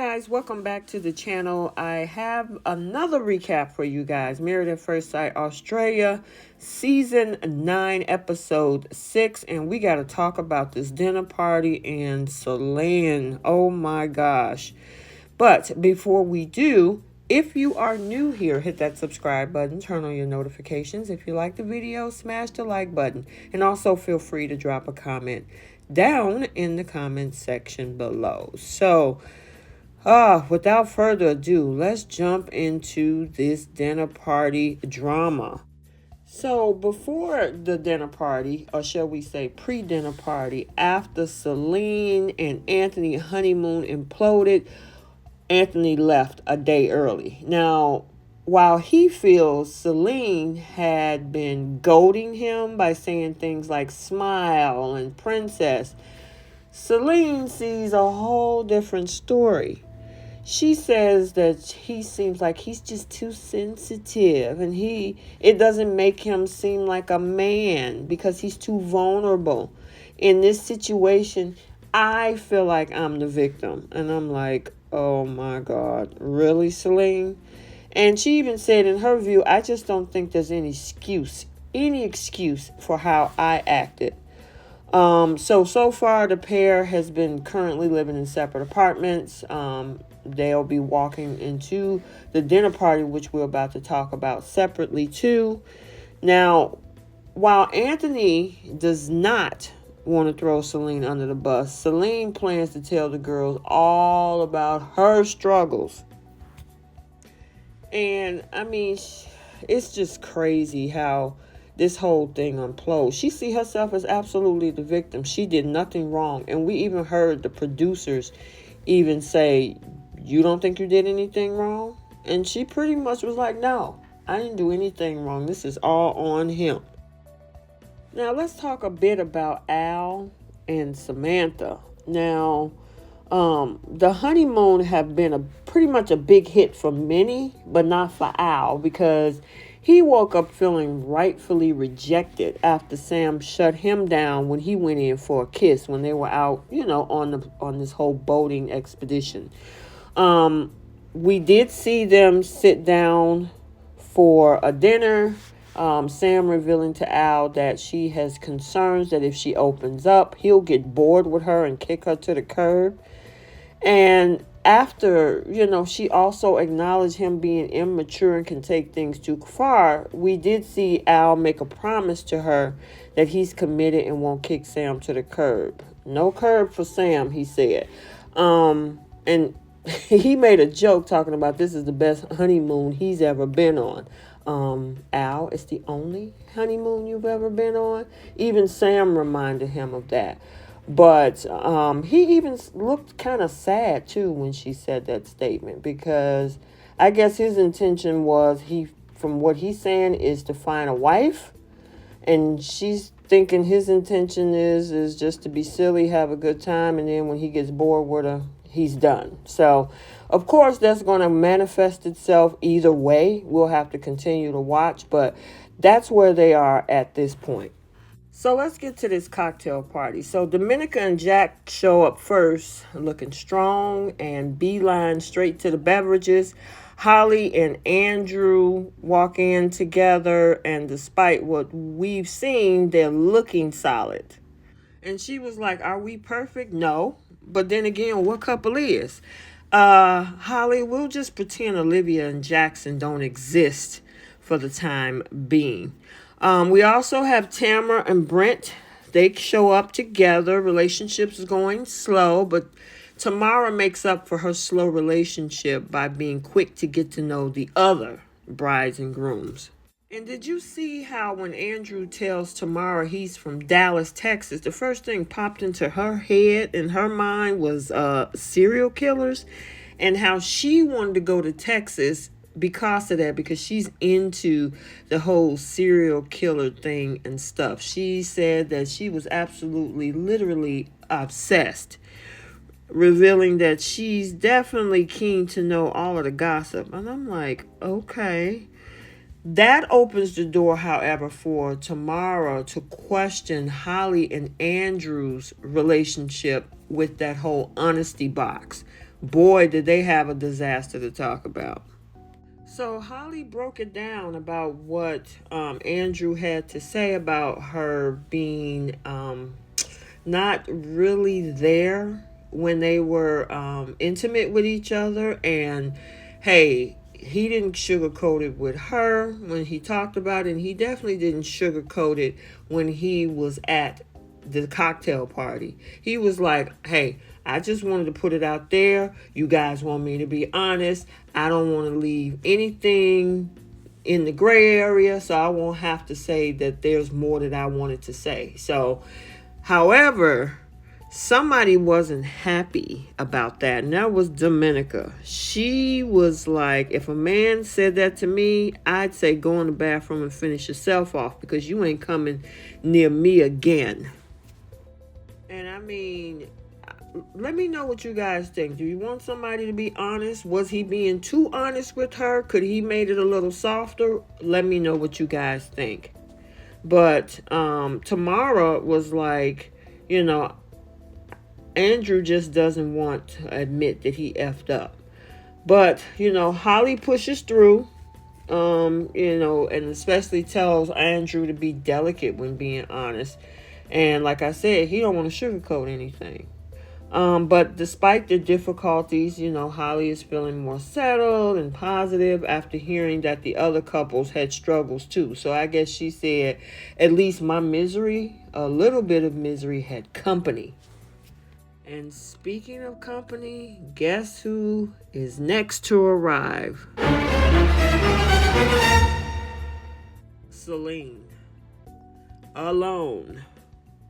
guys, welcome back to the channel. I have another recap for you guys. Married at First Sight Australia, season 9, episode 6, and we got to talk about this dinner party and Celine. Oh my gosh. But before we do, if you are new here, hit that subscribe button, turn on your notifications. If you like the video, smash the like button, and also feel free to drop a comment down in the comment section below. So, without further ado, let's jump into this dinner party drama. So before the dinner party, or shall we say pre-dinner party, after Celine and Anthony honeymoon imploded, Anthony left a day early. Now, while he feels Celine had been goading him by saying things like smile and princess, Celine sees a whole different story. She says that he seems like he's just too sensitive, and it doesn't make him seem like a man because he's too vulnerable. In this situation, I feel like I'm the victim, and I'm like, oh my God, really, Celine? And she even said in her view, I just don't think there's any excuse for how I acted. So far the pair has been currently living in separate apartments. They'll be walking into the dinner party, which we're about to talk about separately too. Now, while Anthony does not want to throw Celine under the bus, Celine plans to tell the girls all about her struggles. And I mean, it's just crazy how this whole thing implodes. She see herself as absolutely the victim. She did nothing wrong. And we even heard the producers even say, you don't think you did anything wrong? And she pretty much was like, no, I didn't do anything wrong. This is all on him. Now, let's talk a bit about Al and Samantha. Now, the honeymoon have been pretty much a big hit for many, but not for Al, because he woke up feeling rightfully rejected after Sam shut him down when he went in for a kiss when they were out, on this whole boating expedition. We did see them sit down for a dinner. Sam revealing to Al that she has concerns that if she opens up, he'll get bored with her and kick her to the curb. And after, she also acknowledged him being immature and can take things too far, we did see Al make a promise to her that he's committed and won't kick Sam to the curb. No curb for Sam, he said. And he made a joke talking about this is the best honeymoon he's ever been on. Al, it's the only honeymoon you've ever been on. Even Sam reminded him of that. But he even looked kind of sad, too, when she said that statement, because I guess his intention was, from what he's saying, is to find a wife. And she's thinking his intention is just to be silly, have a good time, and then when he gets bored with her, he's done. So, of course, that's going to manifest itself either way. We'll have to continue to watch, but that's where they are at this point. So let's get to this cocktail party. So Dominica and Jack show up first, looking strong, and beeline straight to the beverages. Holly and Andrew walk in together, and despite what we've seen, they're looking solid. And she was like, are we perfect? No. But then again, what couple is? Holly, we'll just pretend Olivia and Jackson don't exist for the time being. We also have Tamara and Brent. They show up together. Relationships is going slow, but Tamara makes up for her slow relationship by being quick to get to know the other brides and grooms. And did you see how when Andrew tells Tamara he's from Dallas, Texas, the first thing popped into her head and her mind was serial killers, and how she wanted to go to Texas because of that, because she's into the whole serial killer thing and stuff. She said that she was absolutely, literally obsessed, revealing that she's definitely keen to know all of the gossip. And I'm like, okay. That opens the door, however, for Tamara to question Holly and Andrew's relationship with that whole honesty box. boy, did they have a disaster to talk about. So Holly broke it down about what Andrew had to say about her being not really there when they were intimate with each other. And hey, he didn't sugarcoat it with her when he talked about it, and he definitely didn't sugarcoat it when he was at the cocktail party. He was like, hey, I just wanted to put it out there. You guys want me to be honest. I don't want to leave anything in the gray area, so I won't have to say that there's more that I wanted to say. So, however, somebody wasn't happy about that, and that was Dominica. She was like, if a man said that to me, I'd say go in the bathroom and finish yourself off, because you ain't coming near me again. And I mean, let me know what you guys think. Do you want somebody to be honest? Was he being too honest with her? Could he made it a little softer? Let me know what you guys think. But Tamara was like, Andrew just doesn't want to admit that he effed up. But, Holly pushes through, and especially tells Andrew to be delicate when being honest. And like I said, he don't want to sugarcoat anything. But despite the difficulties, Holly is feeling more settled and positive after hearing that the other couples had struggles too. So I guess she said, at least my misery, a little bit of misery, had company. And speaking of company, guess who is next to arrive? Celine. Alone.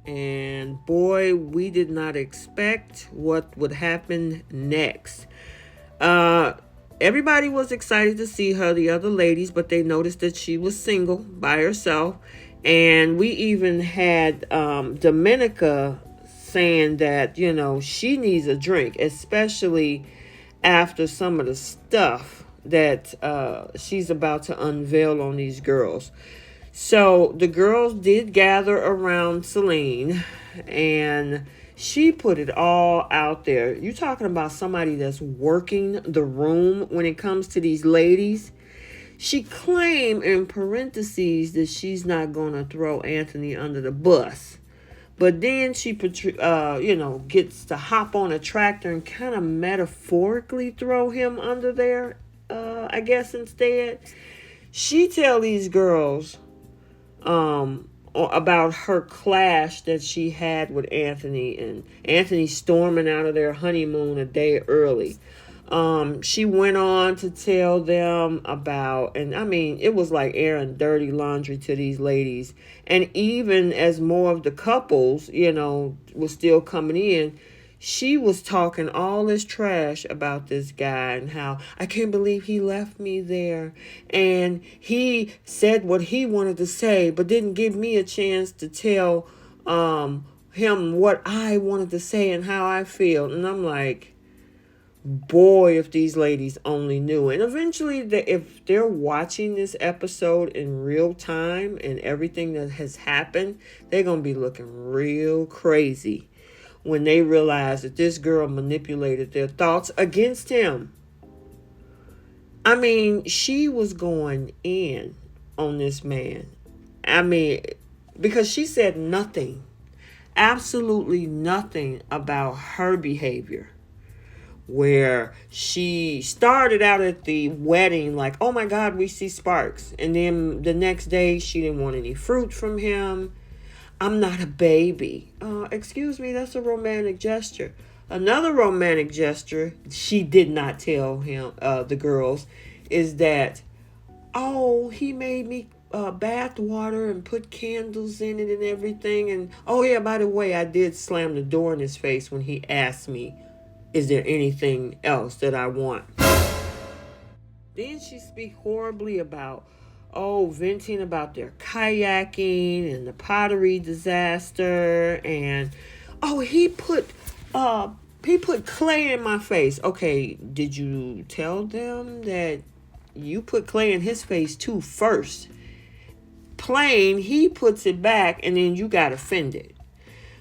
And boy, we did not expect what would happen next. Everybody was excited to see her, the other ladies, but they noticed that she was single by herself. And we even had Dominica saying that, she needs a drink, especially after some of the stuff that she's about to unveil on these girls. So the girls did gather around Celine, and she put it all out there. You talking about somebody that's working the room when it comes to these ladies. She claimed in parentheses that she's not going to throw Anthony under the bus. But then she, gets to hop on a tractor and kind of metaphorically throw him under there, I guess, instead. She tell these girls about her clash that she had with Anthony, and Anthony storming out of their honeymoon a day early. She went on to tell them about, and I mean, it was like airing dirty laundry to these ladies. And even as more of the couples, was still coming in, she was talking all this trash about this guy and how I can't believe he left me there. And he said what he wanted to say, but didn't give me a chance to tell him what I wanted to say and how I feel. And I'm like, boy, if these ladies only knew. And eventually, if they're watching this episode in real time and everything that has happened, they're going to be looking real crazy when they realize that this girl manipulated their thoughts against him. I mean, she was going in on this man. I mean, because she said nothing, absolutely nothing about her behavior. Where she started out at the wedding like, oh my God, we see sparks. And then the next day, she didn't want any fruit from him. I'm not a baby. Excuse me, that's a romantic gesture. Another romantic gesture she did not tell him, the girls, is that, oh, he made me bath water and put candles in it and everything. And oh yeah, by the way, I did slam the door in his face when he asked me, is there anything else that I want? Then she speak horribly about, venting about their kayaking and the pottery disaster. And, he put clay in my face. Okay, did you tell them that you put clay in his face too first? Plain, he puts it back and then you got offended.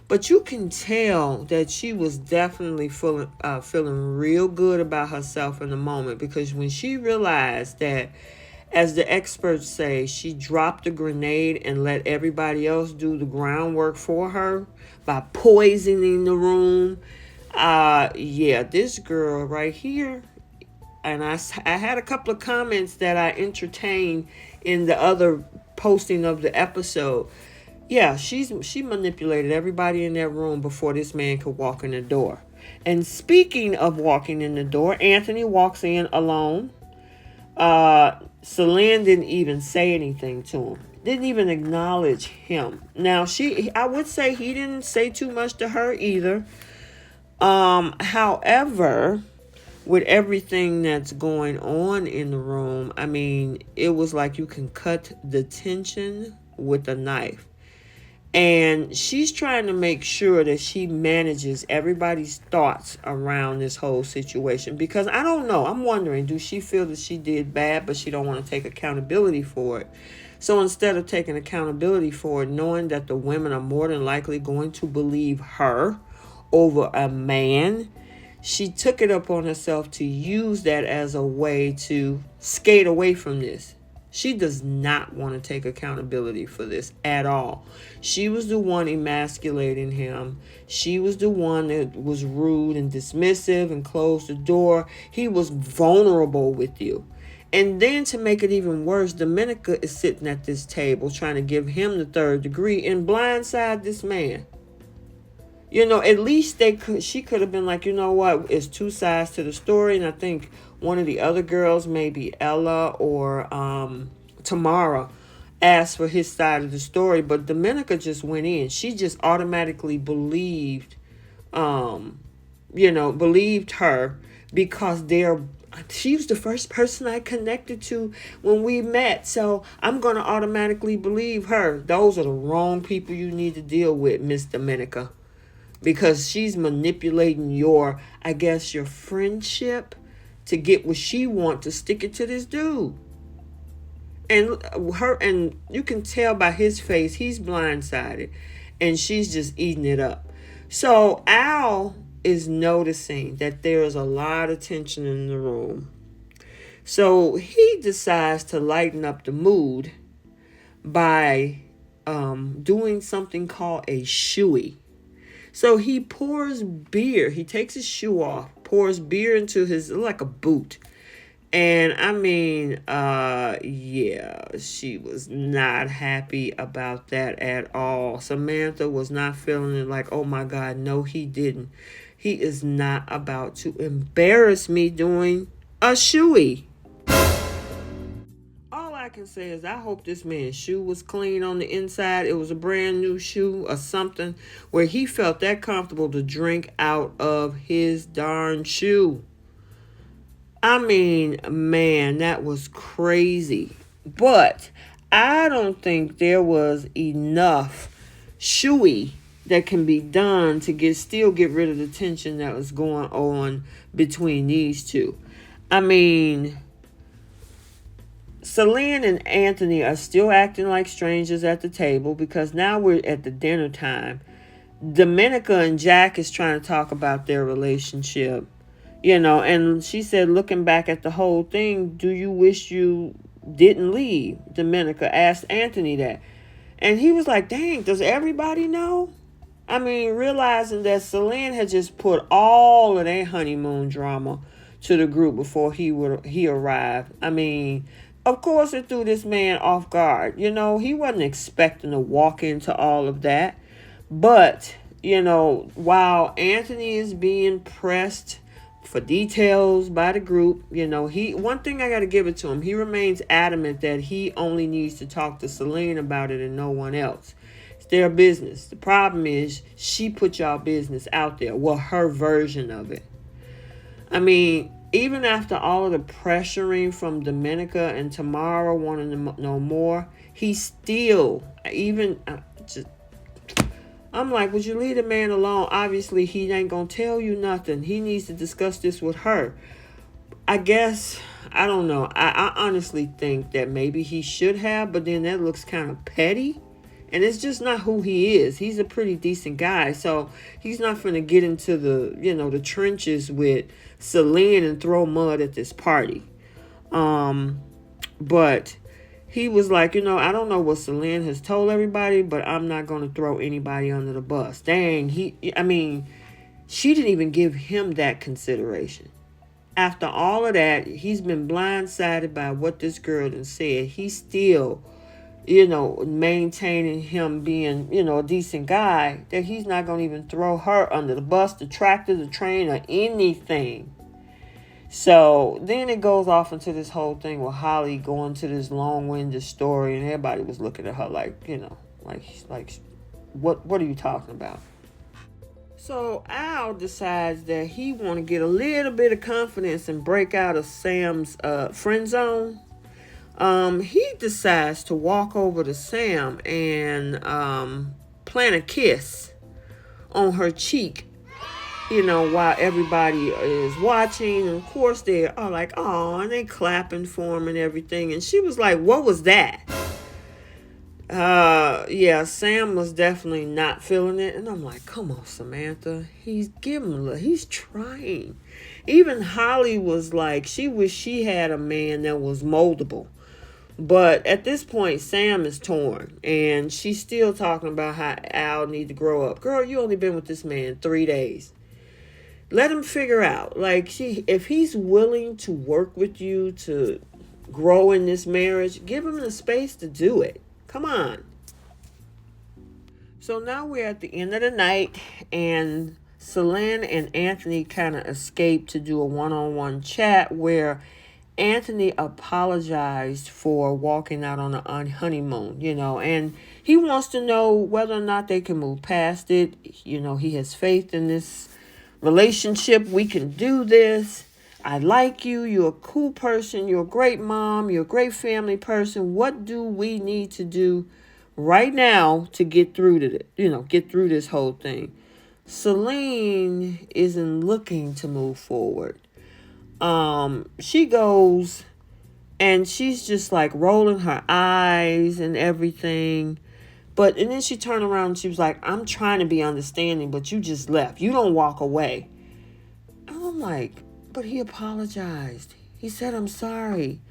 But you can tell that she was definitely feeling real good about herself in the moment, because when she realized that, as the experts say, she dropped the grenade and let everybody else do the groundwork for her by poisoning the room. Yeah, this girl right here, and I had a couple of comments that I entertained in the other posting of the episode. Yeah, she manipulated everybody in that room before this man could walk in the door. And speaking of walking in the door, Anthony walks in alone. Celine didn't even say anything to him. Didn't even acknowledge him. Now, I would say he didn't say too much to her either. However, with everything that's going on in the room, I mean, it was like you can cut the tension with a knife. And she's trying to make sure that she manages everybody's thoughts around this whole situation. Because I don't know. I'm wondering, do she feel that she did bad, but she don't want to take accountability for it? So instead of taking accountability for it, knowing that the women are more than likely going to believe her over a man, she took it upon herself to use that as a way to skate away from this. She does not want to take accountability for this at all. She was the one emasculating him. She was the one that was rude and dismissive and closed the door. He was vulnerable with you. And then to make it even worse, Dominica is sitting at this table trying to give him the third degree and blindside this man. You know, at least she could have been like, you know what, it's two sides to the story. And I think one of the other girls, maybe Ella or Tamara, asked for his side of the story. But Dominica just went in. She just automatically believed her because she was the first person I connected to when we met. So I'm going to automatically believe her. Those are the wrong people you need to deal with, Miss Dominica. Because she's manipulating your friendship to get what she wants, to stick it to this dude. And you can tell by his face, he's blindsided. And she's just eating it up. So Al is noticing that there is a lot of tension in the room. So he decides to lighten up the mood by doing something called a shoey. So he pours beer. He takes his shoe off, pours beer into like a boot. And I mean, she was not happy about that at all. Samantha was not feeling it, like, oh my God, no, he didn't. He is not about to embarrass me doing a shoey. All I can say is I hope this man's shoe was clean on the inside. It was a brand new shoe or something where he felt that comfortable to drink out of his darn shoe. I mean, man, that was crazy. But I don't think there was enough shoey that can be done to still get rid of the tension that was going on between these two. I mean, Celine and Anthony are still acting like strangers at the table because now we're at the dinner time. Dominica and Jack is trying to talk about their relationship, and she said, looking back at the whole thing, do you wish you didn't leave? Dominica asked Anthony that. And he was like, dang, does everybody know? I mean, realizing that Celine had just put all of their honeymoon drama to the group before he arrived. I mean, of course it threw this man off guard. He wasn't expecting to walk into all of that. But, while Anthony is being pressed for details by the group, one thing I got to give it to him, he remains adamant that he only needs to talk to Celine about it and no one else. It's their business. The problem is she put y'all business out there. Well, her version of it. I mean, even after all of the pressuring from Dominica and Tamara wanting to know more, he still, I'm like, would you leave the man alone? Obviously, he ain't going to tell you nothing. He needs to discuss this with her. I guess, I don't know. I honestly think that maybe he should have, but then that looks kind of petty. And it's just not who he is. He's a pretty decent guy. So he's not going to get into the trenches with Celine and throw mud at this party. But he was like, I don't know what Celine has told everybody, but I'm not going to throw anybody under the bus. Dang, she didn't even give him that consideration. After all of that, he's been blindsided by what this girl done said. He's still, maintaining him being, a decent guy, that he's not going to even throw her under the bus, the tractor, the train, or anything. So then it goes off into this whole thing with Holly going to this long-winded story, and everybody was looking at her like, what are you talking about? So Al decides that he want to get a little bit of confidence and break out of Sam's friend zone. He decides to walk over to Sam and plant a kiss on her cheek, while everybody is watching. And of course they are like, oh, and they clapping for him and everything. And she was like, what was that? Yeah, Sam was definitely not feeling it. And I'm like, come on, Samantha. He's trying. Even Holly was like, she wished she had a man that was moldable. But at this point, Sam is torn. And she's still talking about how Al need to grow up. Girl, you only been with this man 3 days. Let him figure out. Like, if he's willing to work with you to grow in this marriage, give him the space to do it. Come on. So now we're at the end of the night, and Celine and Anthony kind of escaped to do a one-on-one chat where Anthony apologized for walking out on a honeymoon, and he wants to know whether or not they can move past it. He has faith in this relationship. We can do this. I like you. You're a cool person. You're a great mom. You're a great family person. What do we need to do right now to get through to get through this whole thing? Celine isn't looking to move forward. She goes and she's just like rolling her eyes and everything. And then she turned around and she was like, I'm trying to be understanding, but you just left. You don't walk away. And I'm like, but he apologized. He said, I'm sorry.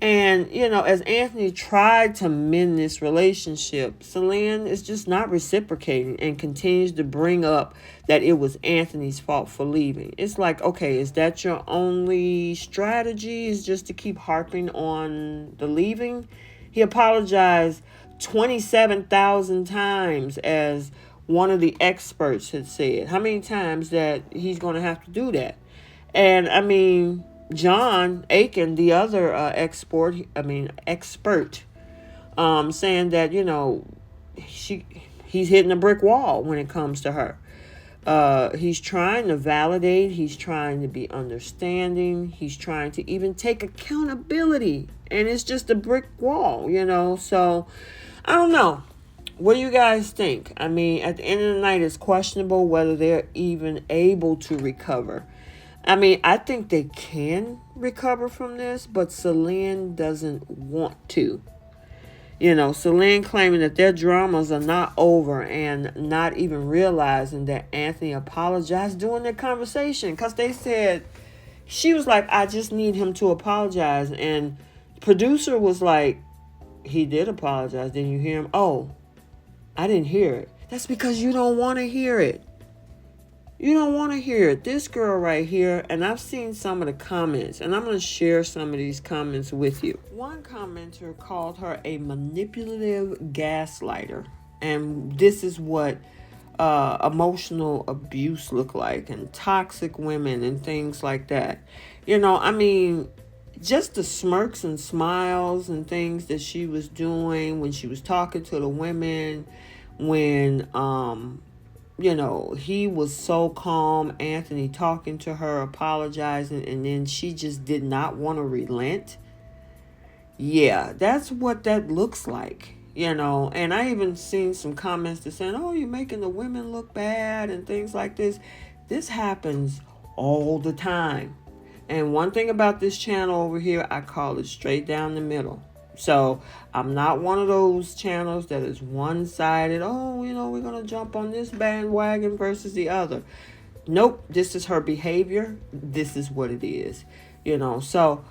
And, as Anthony tried to mend this relationship, Celine is just not reciprocating and continues to bring up that it was Anthony's fault for leaving. It's like, okay, is that your only strategy, is just to keep harping on the leaving? He apologized 27,000 times, as one of the experts had said. How many times that he's going to have to do that? And John Aiken, the other expert, saying that, he's hitting a brick wall when it comes to her. He's trying to validate. He's trying to be understanding. He's trying to even take accountability. And it's just a brick wall, So, I don't know. What do you guys think? At the end of the night, it's questionable whether they're even able to recover. I think they can recover from this, but Celine doesn't want to. Celine claiming that their dramas are not over and not even realizing that Anthony apologized during their conversation. Because they said, she was like, I just need him to apologize. And producer was like, he did apologize. Didn't you hear him? Oh, I didn't hear it. That's because you don't want to hear it. You don't want to hear it. This girl right here, and I've seen some of the comments, and I'm going to share some of these comments with you. One commenter called her a manipulative gaslighter, and this is what emotional abuse look like, and toxic women and things like that. Just the smirks and smiles and things that she was doing when she was talking to the women, when he was so calm, Anthony talking to her, apologizing, and then she just did not want to relent. Yeah, that's what that looks like, And I even seen some comments that saying, oh, you're making the women look bad and things like this. This happens all the time. And one thing about this channel over here, I call it straight down the middle. So I'm not one of those channels that is one-sided. Oh, we're going to jump on this bandwagon versus the other. Nope, this is her behavior. This is what it is. So,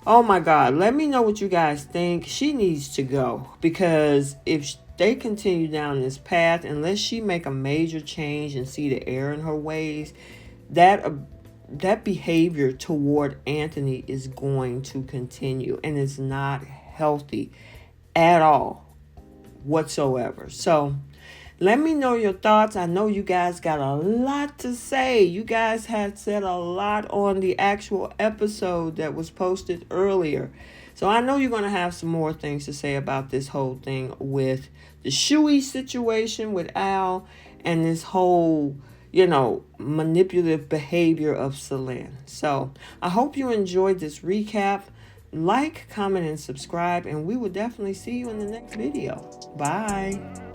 oh my God, let me know what you guys think. She needs to go, because if they continue down this path, unless she make a major change and see the error in her ways, that behavior toward Anthony is going to continue, and it's not healthy at all whatsoever. So let me know your thoughts. I know you guys got a lot to say. You guys had said a lot on the actual episode that was posted earlier. So I know you're going to have some more things to say about this whole thing with the Shuey situation with Al and this whole, manipulative behavior of Selin. So I hope you enjoyed this recap. Like, comment, and subscribe, and we will definitely see you in the next video. Bye.